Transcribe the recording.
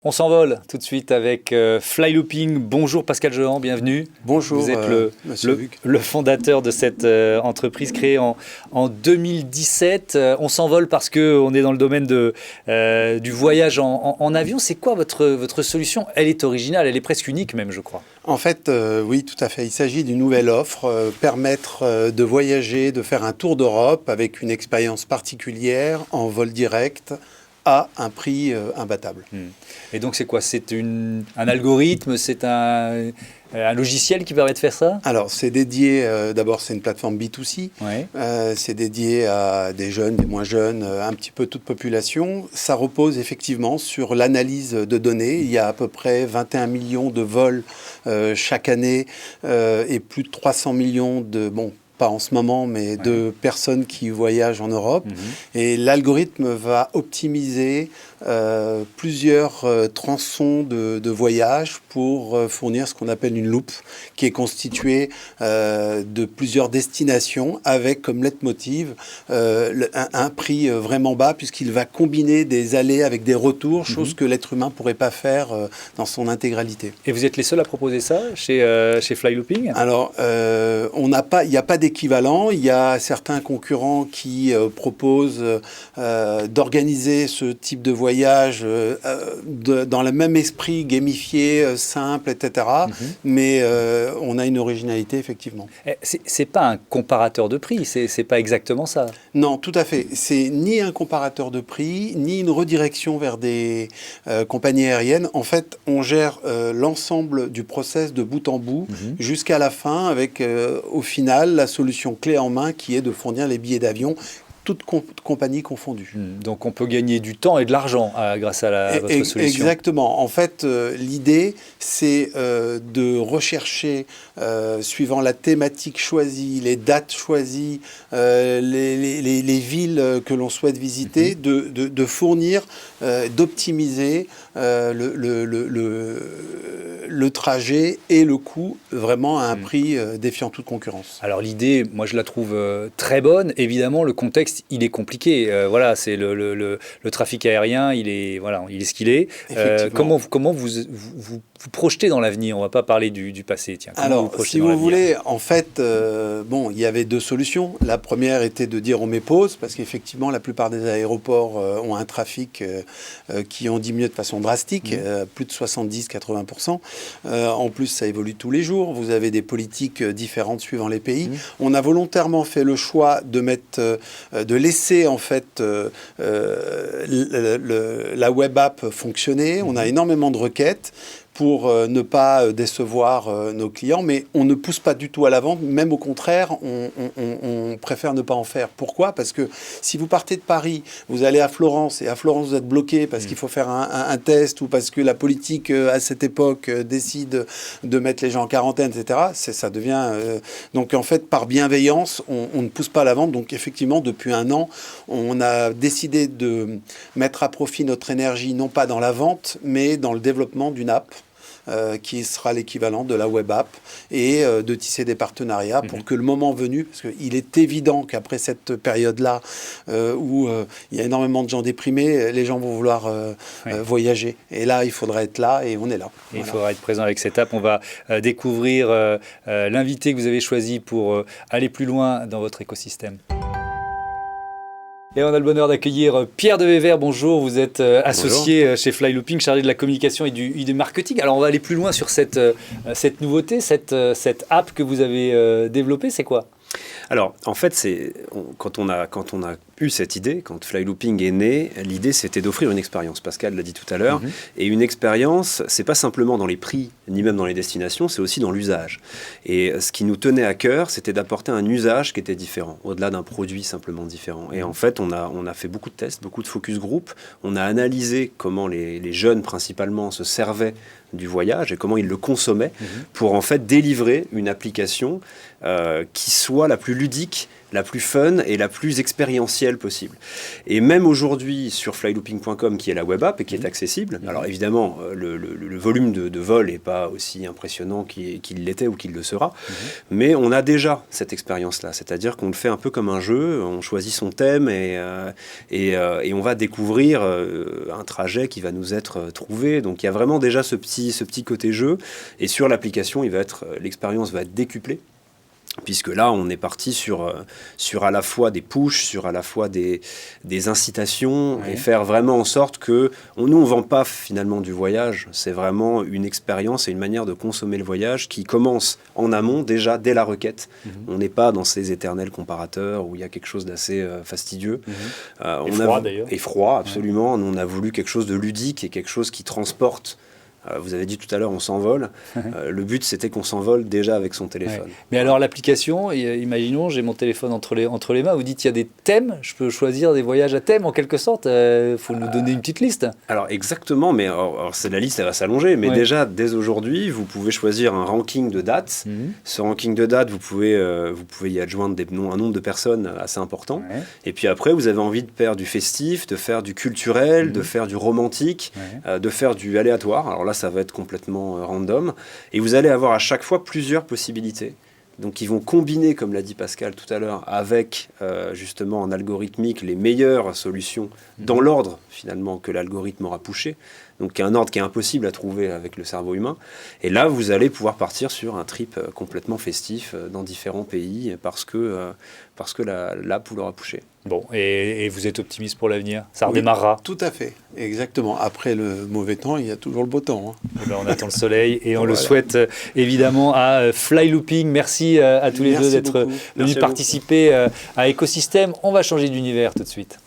On s'envole tout de suite avec Flylooping. Bonjour Pascal Jehan, bienvenue. Bonjour, vous êtes le fondateur de cette entreprise créée en 2017. On s'envole parce qu'on est dans le domaine du voyage en avion. C'est quoi votre solution? Elle est originale, elle est presque unique même, je crois. En fait, oui, tout à fait. Il s'agit d'une nouvelle offre, permettre de voyager, de faire un tour d'Europe avec une expérience particulière en vol direct à un prix imbattable. Et donc c'est quoi? C'est un algorithme? C'est un logiciel qui permet de faire ça? Alors c'est dédié, d'abord c'est une plateforme B2C, Ouais. c'est dédié à des jeunes, des moins jeunes, un petit peu toute population. Ça repose effectivement sur l'analyse de données. Il y a à peu près 21 millions de vols chaque année et plus de 300 millions de... pas en ce moment, mais de personnes qui voyagent en Europe. Et l'algorithme va optimiser plusieurs tronçons de voyage pour fournir ce qu'on appelle une loupe, qui est constituée de plusieurs destinations avec comme leitmotiv un prix vraiment bas, puisqu'il va combiner des allées avec des retours, chose que l'être humain ne pourrait pas faire dans son intégralité. Et vous êtes les seuls à proposer ça chez Flylooping? Alors, il n'y a pas d'équivalent. Il y a certains concurrents qui proposent d'organiser ce type de voyage dans le même esprit gamifié, simple, etc. Mais on a une originalité, effectivement. C'est pas un comparateur de prix, c'est pas exactement ça. Non, tout à fait. C'est ni un comparateur de prix, ni une redirection vers des compagnies aériennes. En fait, on gère l'ensemble du process de bout en bout jusqu'à la fin avec, au final, la solution clé en main qui est de fournir les billets d'avion, toutes compagnies confondues. Donc on peut gagner du temps et de l'argent grâce à votre solution. Exactement. En fait, l'idée, c'est de rechercher, suivant la thématique choisie, les dates choisies, les villes que l'on souhaite visiter, de fournir, d'optimiser le trajet et le coût vraiment à un prix défiant toute concurrence. Alors l'idée, moi je la trouve très bonne. Évidemment, le contexte, il est compliqué. Voilà, c'est le trafic aérien, il est ce qu'il est. Comment vous projetez dans l'avenir? On ne va pas parler du passé. Tiens, alors, si vous voulez, en fait, il y avait deux solutions. La première était de dire on met pause, parce qu'effectivement, la plupart des aéroports ont un trafic qui ont diminué de façon drastique, plus de 70-80%. En plus, ça évolue tous les jours. Vous avez des politiques différentes suivant les pays. On a volontairement fait le choix de laisser en fait la web app fonctionner. On a énormément de requêtes pour ne pas décevoir nos clients, mais on ne pousse pas du tout à la vente, même au contraire, on préfère ne pas en faire. Pourquoi? Parce que si vous partez de Paris, vous allez à Florence, et à Florence vous êtes bloqué parce qu'il faut faire un test, ou parce que la politique à cette époque décide de mettre les gens en quarantaine, etc., ça devient... donc en fait, par bienveillance, on ne pousse pas à la vente. Donc effectivement, depuis un an, on a décidé de mettre à profit notre énergie, non pas dans la vente, mais dans le développement d'une app, qui sera l'équivalent de la web app, et de tisser des partenariats pour que le moment venu, parce qu'il est évident qu'après cette période-là où il y a énormément de gens déprimés, les gens vont vouloir voyager. Et là, il faudra être là, et on est là. Il faudra être présent avec cette app. On va découvrir l'invité que vous avez choisi pour aller plus loin dans votre écosystème. Et on a le bonheur d'accueillir Pierre de Wever. Bonjour, vous êtes associé chez Flylooping, chargé de la communication et du marketing. Alors on va aller plus loin sur cette nouveauté, cette app que vous avez développée, c'est quoi? Alors, en fait, quand on a eu cette idée, quand Flylooping est né, l'idée c'était d'offrir une expérience. Pascal l'a dit tout à l'heure. Et une expérience, c'est pas simplement dans les prix, ni même dans les destinations, c'est aussi dans l'usage. Et ce qui nous tenait à cœur, c'était d'apporter un usage qui était différent, au-delà d'un produit simplement différent. Et en fait, on a fait beaucoup de tests, beaucoup de focus group. On a analysé comment les jeunes, principalement, se servaient du voyage et comment ils le consommaient pour en fait délivrer une application qui soit la plus ludique la plus fun et la plus expérientielle possible. Et même aujourd'hui, sur flylooping.com, qui est la web app et qui est accessible, alors évidemment, le volume de vol n'est pas aussi impressionnant qu'il l'était ou qu'il le sera, mais on a déjà cette expérience-là, c'est-à-dire qu'on le fait un peu comme un jeu, on choisit son thème et on va découvrir un trajet qui va nous être trouvé. Donc il y a vraiment déjà ce petit côté jeu, et sur l'application, l'expérience va être décuplée, puisque là, on est parti sur à la fois des pushs, sur à la fois des incitations, et faire vraiment en sorte que nous, on ne vend pas finalement du voyage, c'est vraiment une expérience et une manière de consommer le voyage qui commence en amont, déjà dès la requête. On n'est pas dans ces éternels comparateurs où il y a quelque chose d'assez fastidieux. Et froid d'ailleurs. Et froid, absolument. Nous, on a voulu quelque chose de ludique et quelque chose qui transporte. Vous avez dit tout à l'heure, on s'envole. Le but, c'était qu'on s'envole déjà avec son téléphone. Ouais. Mais alors, l'application, imaginons, j'ai mon téléphone entre les mains, vous dites qu'il y a des thèmes, je peux choisir des voyages à thème en quelque sorte. Faut nous donner une petite liste. Alors, exactement, mais la liste, elle va s'allonger. Mais déjà, dès aujourd'hui, vous pouvez choisir un ranking de dates. Ce ranking de dates, vous pouvez y adjoindre un nombre de personnes assez important. Et puis après, vous avez envie de faire du festif, de faire du culturel, de faire du romantique, de faire du aléatoire. Alors là, ça va être complètement random. Et vous allez avoir à chaque fois plusieurs possibilités. Donc, ils vont combiner, comme l'a dit Pascal tout à l'heure, avec justement en algorithmique les meilleures solutions dans l'ordre finalement que l'algorithme aura pushé. Donc, un ordre qui est impossible à trouver avec le cerveau humain. Et là, vous allez pouvoir partir sur un trip complètement festif dans différents pays parce que l'app vous l'aura pushé. Bon, et vous êtes optimiste pour l'avenir? Ça redémarrera? Tout à fait, exactement. Après le mauvais temps, il y a toujours le beau temps. Et ben, on attend le soleil et on le souhaite évidemment à Flylooping. Merci à tous les deux d'être venus participer à Écosystème. On va changer d'univers tout de suite.